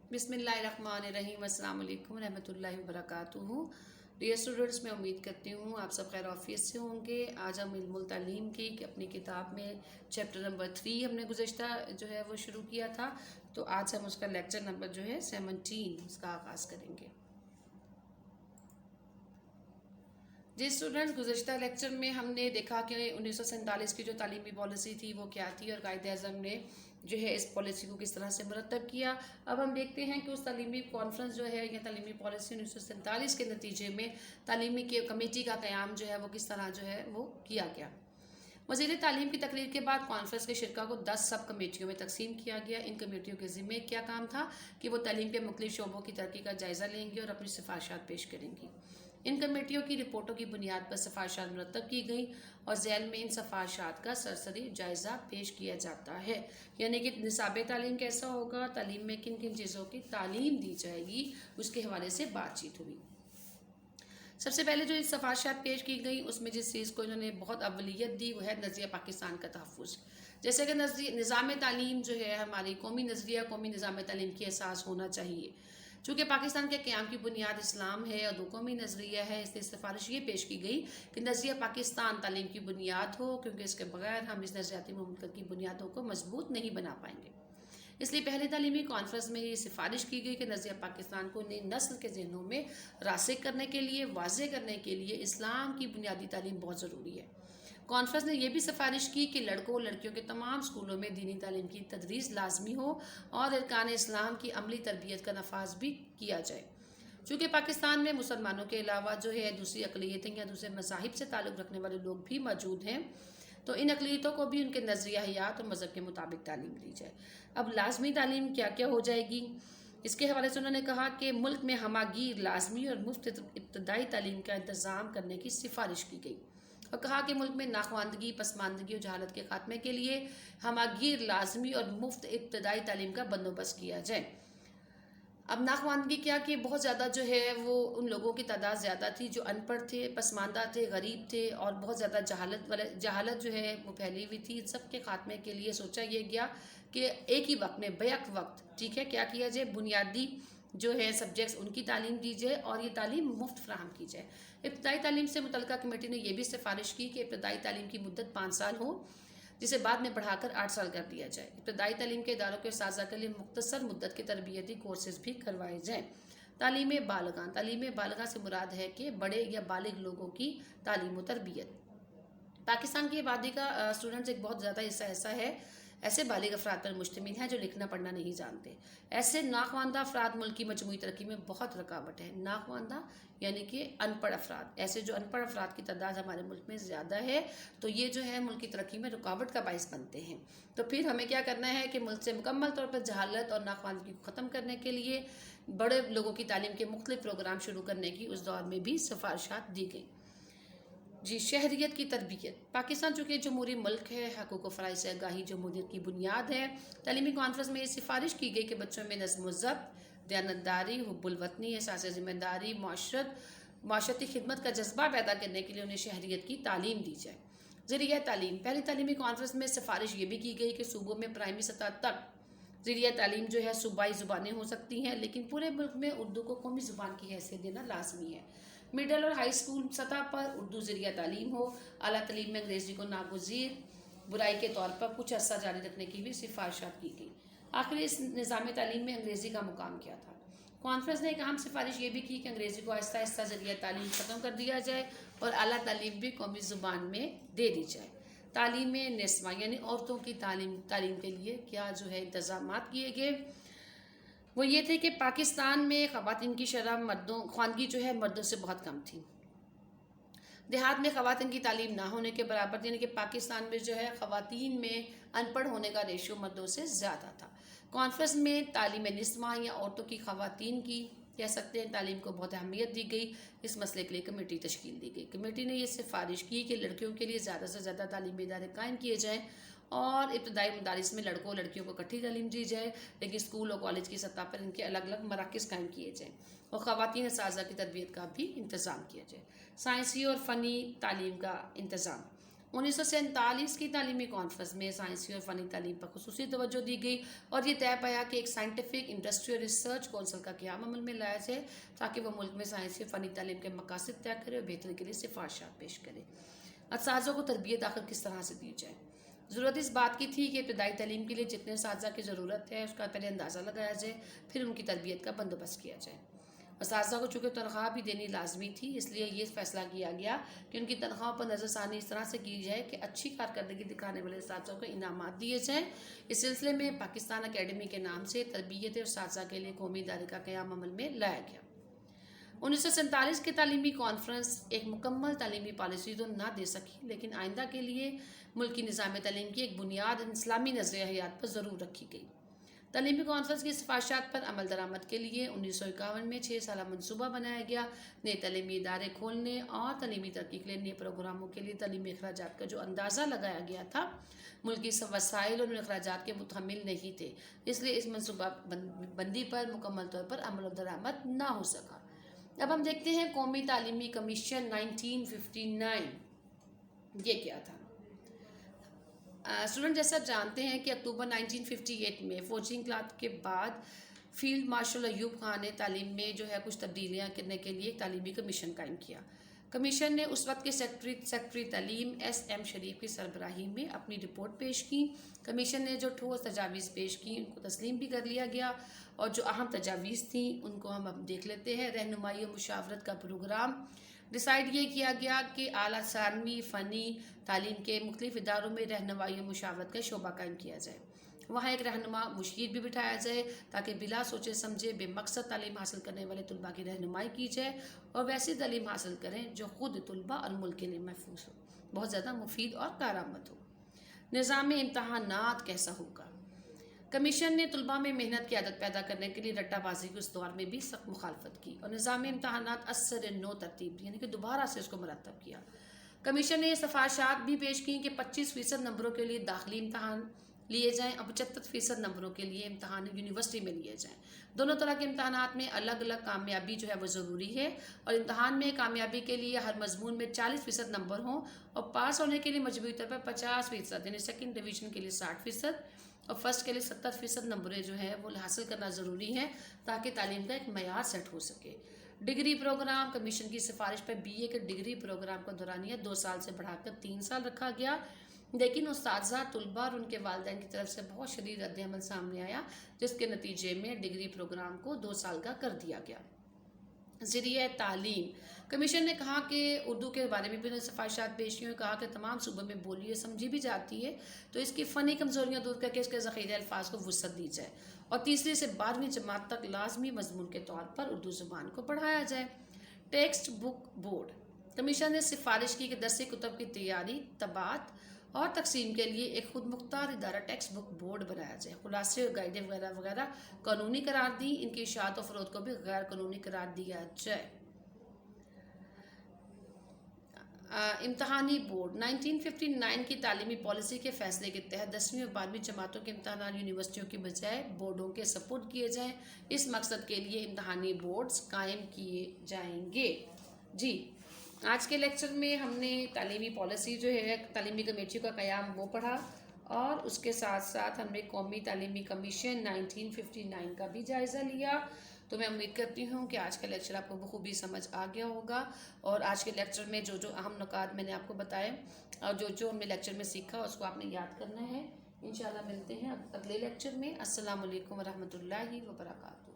बिस्मिल्लाहिर्रहमानिर्रहीम। अस्सलाम वालेकुम रहमतुल्लाहि वबरकातुहू। डियर स्टूडेंट्स, मैं उम्मीद करती हूँ आप सब खैर ऑफियत से होंगे। आज हम इल्मुल तालीम की अपनी किताब में चैप्टर नंबर 3 हमने गुज़श्ता जो है वो शुरू किया था, तो आज हम उसका लेक्चर नंबर जो है 17 उसका आगाज़ करेंगे। जी स्टूडेंट्स, गुज़श्ता लेक्चर में हमने देखा कि 1947 की जो तालीमी पॉलिसी थी वो क्या थी और कायदे आज़म ने जो है इस पॉलिसी को किस तरह से मुरतब किया। अब हम देखते हैं कि उस तालीमी कॉन्फ्रेंस जो है या तालीमी पॉलिसी 1947 के नतीजे में तालीमी के कमेटी का क़याम जो है वो किस तरह जो है वो किया गया। वज़ीर तालीम की तकरीर के बाद कॉन्फ्रेंस के शिरका को 10 सब कमेटियों में तकसीम किया गया। इन कमेटियों के ज़िम्मे क्या काम था कि वो तालीम के मुख्तलिफ शोबों की तरक्की का जायज़ा लेंगी और अपनी सिफारिशात पेश करेंगी। इन कमेटियों की रिपोर्टों की बुनियाद पर सिफारिशात मुरतब की गई और झैल में इन सिफारिशात का सरसरी जायज़ा पेश किया जाता है, यानी कि निसाब तालीम कैसा होगा, तालीम में किन किन चीज़ों की तालीम दी जाएगी, उसके हवाले से बातचीत हुई। सबसे पहले जो सिफारिशात पेश की गई उसमें जिस चीज़ को इन्होंने बहुत अवलियत दी वो है नज़रिया पाकिस्तान का तहफ़्फ़ुज़। जैसे कि निज़ाम तालीम जो है हमारी कौमी नज़रिया कौमी निज़ाम तालीम की एहसास होना चाहिए। चूँकि पाकिस्तान के क़याम की बुनियाद इस्लाम है और दो कौमी नज़रिया है, इसलिए सिफारिश ये पेश की गई कि नज़रिया पाकिस्तान तालीम की बुनियाद हो, क्योंकि इसके बगैर हम इस नज़रियाती मुमलकत की बुनियादों को मजबूत नहीं बना पाएंगे। इसलिए पहले तालीमी कॉन्फ्रेंस में ये सिफारिश की गई कि नज़रिया पाकिस्तान को नई नस्ल के जहनों में रासिक करने के लिए वाज़े करने के लिए इस्लाम की बुनियादी तालीम बहुत ज़रूरी है। कॉन्फ्रेंस ने यह भी सिफारिश की कि लड़कों और लड़कियों के तमाम स्कूलों में दीनी तालीम की तदरीस लाजमी हो और अरकान इस्लाम की अमली तरबियत का नफाज भी किया जाए। चूँकि पाकिस्तान में मुसलमानों के अलावा जो है दूसरी अक़लियतें या दूसरे मज़ाहिब से ताल्लुक़ रखने वाले लोग भी मौजूद हैं, तो इन अक़लियतों को भी उनके नज़रिया हयात और मज़हब के मुताबिक तालीम दी जाए। अब लाजमी तालीम क्या क्या हो जाएगी, इसके हवाले से उन्होंने कहा कि मुल्क में हमागीर लाजमी और मुफ्त इब्तदाई तालीम का इंतज़ाम करने की सिफारिश की गई और कहा कि मुल्क में नाखवानदगी, पसमानदगी और जहालत के खात्मे के लिए हमागीर लाजमी और मुफ्त इब्तदाई तालीम का बंदोबस्त किया जाए। अब नाखवानदगी क्या कि बहुत ज़्यादा जो है वो उन लोगों की तादाद ज़्यादा थी जो अनपढ़ थे, पसमानदा थे, गरीब थे और बहुत ज़्यादा जहालत जो है वो फैली हुई थी। सब के खात्मे के लिए सोचा ये गया कि एक ही वक्त में बैक वक्त ठीक है क्या किया जाए, बुनियादी जो है सब्जेक्ट्स उनकी तालीम दी जाए और ये तालीम मुफ्त फ्राहम की जाए। इब्तदाई तालीम से मुतल्लिका कमेटी ने यह भी सिफारिश की कि इब्तदाई तालीम की मुद्दत 5 साल हो, जिसे बाद में बढ़ाकर 8 साल कर दिया जाए। इब्तदाई तालीम के इदारों के साज़ा के लिए मुख्तसर मुद्दत के तरबियती कोर्सेज भी करवाए जाएँ। तालीम बालगा से मुराद है कि बड़े या बालिग लोगों की तालीम व तरबियत। पाकिस्तान की आबादी का स्टूडेंट्स एक बहुत ज़्यादा हिस्सा ऐसा है, ऐसे बालिग अफराद पर मुश्तमिल हैं जो लिखना पढ़ना नहीं जानते। ऐसे नाखवानदा अफराद मुल्क की मजमूई तरक्की में बहुत रुकावट है। नाखवानदा यानी कि अनपढ़ अफराद, ऐसे जो अनपढ़ अफराद की तादाद हमारे मुल्क में ज़्यादा है, तो ये जो है मुल्क की तरक्की में रुकावट का बाइस बनते हैं। तो फिर हमें क्या करना है कि मुल्क से मुकम्मल तौर पर जहालत और नाखवानदगी को ख़त्म करने के लिए बड़े लोगों की तालीम के मुख्तलिफ प्रोग्राम शुरू करने की उस दौर में भी सिफारिशात दी गई। जी, शहरियत की तरबियत। पाकिस्तान चूँकि जमहूरी मुल्क है, हकूक़ व फ़राइज़ से आगाही जमहूरियत की बुनियाद है। तालीमी कॉन्फ्रेंस में ये सिफारिश की गई कि बच्चों में नज़्म व ज़ब्त, दयानतदारी, हुब्बुल वतनी, एहसास ज़िम्मेदारी, माशरती खिदमत का जज्बा पैदा करने के लिए उन्हें शहरियत की तालीम दी जाए। ज़रिया तालीम। पहली तालीमी कॉन्फ्रेंस में सिफारिश ये भी की गई कि सूबों में प्राइमरी सतह तक ज़रिया तालीम जो है सूबाई ज़ुबानें हो सकती हैं, लेकिन पूरे मुल्क में उर्दू को कौमी ज़ुबान की हैसियत देना लाजमी है। मिडल और हाई स्कूल सतह पर उर्दू ज़रिया तालीम हो। आला तालीम में अंग्रेज़ी को नागुज़ीर बुराई के तौर पर कुछ अर्सा जारी रखने की भी सिफारिशात की गई। आखिर इस निज़ाम तालीम में अंग्रेज़ी का मुकाम क्या था। कॉन्फ्रेंस ने एक अहम सिफारिश ये भी की कि अंग्रेज़ी को आहिस्ता आहिस्ता ज़रिया तालीम ख़त्म कर दिया जाए और आला तालीम भी कौमी ज़ुबान में दे दी जाए। तालीम में निस्वा यानी औरतों की तालीम के लिए क्या जो है इंतज़ामात किए गए, वो ये थे कि पाकिस्तान में ख़वातीन की शरह ख़वानगी जो है मर्दों से बहुत कम थी। देहात में ख़वातीन की तालीम ना होने के बराबर, यानी कि पाकिस्तान में जो है ख़वातीन में अनपढ़ होने का रेशियो मर्दों से ज़्यादा था। कॉन्फ्रेंस में तालीम निस्वा या औरतों की ख़वातीन की कह सकते हैं तालीम को बहुत अहमियत दी गई। इस मसले के लिए कमेटी तश्कील दी गई। कमेटी ने यह सिफारिश की कि लड़कियों के लिए ज़्यादा से ज़्यादा तालीमी इदारे कायम किए जाएँ और इब्तदाई मदारिस में लड़कों और लड़कियों को इकट्ठी तालीम दी जाए, लेकिन स्कूल और कॉलेज की सतह पर इनके अलग अलग मराकज़ कायम किए जाएँ और ख़वातीन असातिज़ा की तरबियत का भी इंतज़ाम किया जाए। साइंसी और फ़नी तालीम का इंतज़ाम। 1947 की तालीमी कॉन्फ्रेंस में साइंसी और फ़नी तालीम पर खुसूसी तवज्जो दी गई और ये तय पाया कि एक साइंटिफिक इंडस्ट्रियल रिसर्च कौंसिल का क़याम अमल में लाया जाए ताकि वह मुल्क में साइंसी और फ़नी तालीम के मकासद तय करे और बेहतरी के लिए सिफारिशात पेश करे। असातिज़ा को तरबियत आखिर किस तरह से दी जाए। ज़रूरत इस बात की थी कि इब्तदाई तालीम के लिए जितने असातिज़ा की ज़रूरत है उसका पहले अंदाज़ा लगाया जाए, फिर उनकी तरबियत का बंदोबस्त किया जाए। असातिज़ा को चूँकि तनख्वाह भी देनी लाजमी थी, इसलिए ये फैसला किया गया कि उनकी तनख्वाह पर नज़रसानी इस तरह से की जाए कि अच्छी कारकर्दगी दिखाने वाले असातिज़ा को इनामात दिए जाएँ। इस सिलसिले में पाकिस्तान अकेडमी के नाम से तरबियत असातिज़ा के लिए कौमी इदारे का क़याम अमल में लाया गया। 1947 की तालीमी कॉन्फ्रेंस एक मुकम्मल तालीमी पॉलिसी तो ना दे सकी, लेकिन आइंदा के लिए मुल्की निज़ाम तालीम की एक बुनियाद इस्लामी नज़रिया हयात पर ज़रूर रखी गई। तालीमी कॉन्फ्रेंस की सिफारिशात पर अमल दरामद के लिए 1951 में 6 साला मनसूबा बनाया गया। नए तालीमी इदारे खोलने और तालीमी तरक्की के लिए नए प्रोग्रामों के लिए तालीमी अखराजात का जो अंदाज़ा लगाया गया था, मुल्की वसाइल और अखराजात के मुतहम्मिल नहीं थे, इसलिए इस मनसूबा बंदी पर मुकम्मल तौर पर अमल दरामद ना हो सका। अब हम देखते हैं कौमी तालीमी कमीशन 1959 ये क्या था। स्टूडेंट जैसा जानते हैं कि अक्टूबर 1958 में फ़ौजी इंक़लाब के बाद फील्ड मार्शल अयूब खान ने तालीम में जो है कुछ तब्दीलियाँ करने के लिए एक तालीमी कमीशन कायम किया। कमीशन ने उस वक्त के सेक्रेटरी तालीम SM शरीफ की सरबराही में अपनी रिपोर्ट पेश की। कमीशन ने जो ठोस तजावीज़ पेश की उनको तस्लीम भी कर लिया गया और जो अहम तजावीज़ थी उनको हम अब देख लेते हैं। रहनुमाई और मुशावरत का प्रोग्राम डिसाइड ये किया गया कि आला सानवी फ़नी तालीम के मुख्तलिफ इदारों में रहनुमाई और मुशावरत का शोबा कायम किया जाए। वहाँ एक रहनुमा मुशीर भी बिठाया जाए ताकि बिला सोचे समझे बेमकसद तालीम हासिल करने वाले तलबा की रहनुमाई की जाए और वैसी तालीम हासिल करें जो ख़ुद तलबा और मुल्क के लिए महफूज हो, बहुत ज़्यादा मुफीद और कारआमद हो। निज़ाम इम्तहानात कैसा होगा। कमीशन ने तलबा में मेहनत की आदत पैदा करने के लिए रट्टाबाजी के उस दौर में भी सख्त मुखालफत की और निज़ाम इम्तहानात असर नो तरतीब यानी कि दोबारा से उसको मरतब किया। कमीशन ने ये सिफारिशात भी पेश की कि 25% नंबरों के लिए दाखिली इम्तहान लिए जाएँ और 75% नंबरों के लिए इम्तहान यूनिवर्सिटी में लिए जाएँ। दोनों तरह के इम्तहानात में अलग अलग कामयाबी जो है वो ज़रूरी है और इम्तहान में कामयाबी के लिए हर मजमून में 40% नंबर हों और पास होने के लिए मजबूरी तौर पर 50% यानी सेकंड डिवीज़न के लिए 60% और फर्स्ट के लिए 70% नंबरें जो है वो हासिल करना ज़रूरी है ताकि तालीम का एक मयार सेट हो सके। डिग्री प्रोग्राम कमीशन की सिफारिश पर BA के डिग्री प्रोग्राम का दौरानिया 2 साल से बढ़ाकर 3 साल रखा गया, लेकिन उस्ताज़ा तलबा और उनके वालिदैन की तरफ से बहुत शदीद रद्द-ए-अमल सामने आया, जिसके नतीजे में डिग्री प्रोग्राम को 2 साल का कर दिया गया। ज़रिया तालीम कमीशन ने कहा कि उर्दू के बारे में भी सिफारिशात पेश की, कहा कि तमाम सूबों में बोली समझी भी जाती है तो इसकी फ़नी कमज़ोरियाँ दूर करके इसके ज़ख़ीरे अल्फाज को वुसअत दी जाए और तीसरी से 12वीं जमात तक लाजमी मजमून के तौर पर उर्दू ज़ुबान को पढ़ाया जाए। टेक्स्ट बुक बोर्ड कमीशन ने सिफारिश की कि दरसी कुतब की तैयारी, तबात और तकसीम के लिए एक खुद मुख्तार इदारा टेक्स्ट बुक बोर्ड बनाया जाए। खुलासे और गाइडें वगैरह वगैरह कानूनी करार दी, इनकी इशाअत और फ़रोग़ को भी गैर कानूनी करार दिया जाए। इम्तहानी बोर्ड 1959 की तालीमी पॉलिसी के फैसले के तहत 10वीं और 12वीं जमातों के इम्तहान यूनिवर्सिटियों की बजाय बोर्डों के सपोर्ट किए जाएँ। इस मकसद के लिए इम्तहानी बोर्ड्स कायम किए जाएंगे। जी, आज के लेक्चर में हमने तालीमी पॉलिसी जो है तालीमी कमेटी का क़याम वो पढ़ा और उसके साथ साथ हमने कौमी तालीमी कमीशन 1959 का भी जायज़ा लिया। तो मैं उम्मीद करती हूँ कि आज का लेक्चर आपको बखूबी समझ आ गया होगा और आज के लेक्चर में जो जो अहम नुकात मैंने आपको बताए और जो जो हमने लेक्चर में सीखा उसको आपने याद करना है। इंशाल्लाह मिलते हैं अगले लेक्चर में। अस्सलामु अलैकुम वरहमतुल्लाहि वबरकातुहू।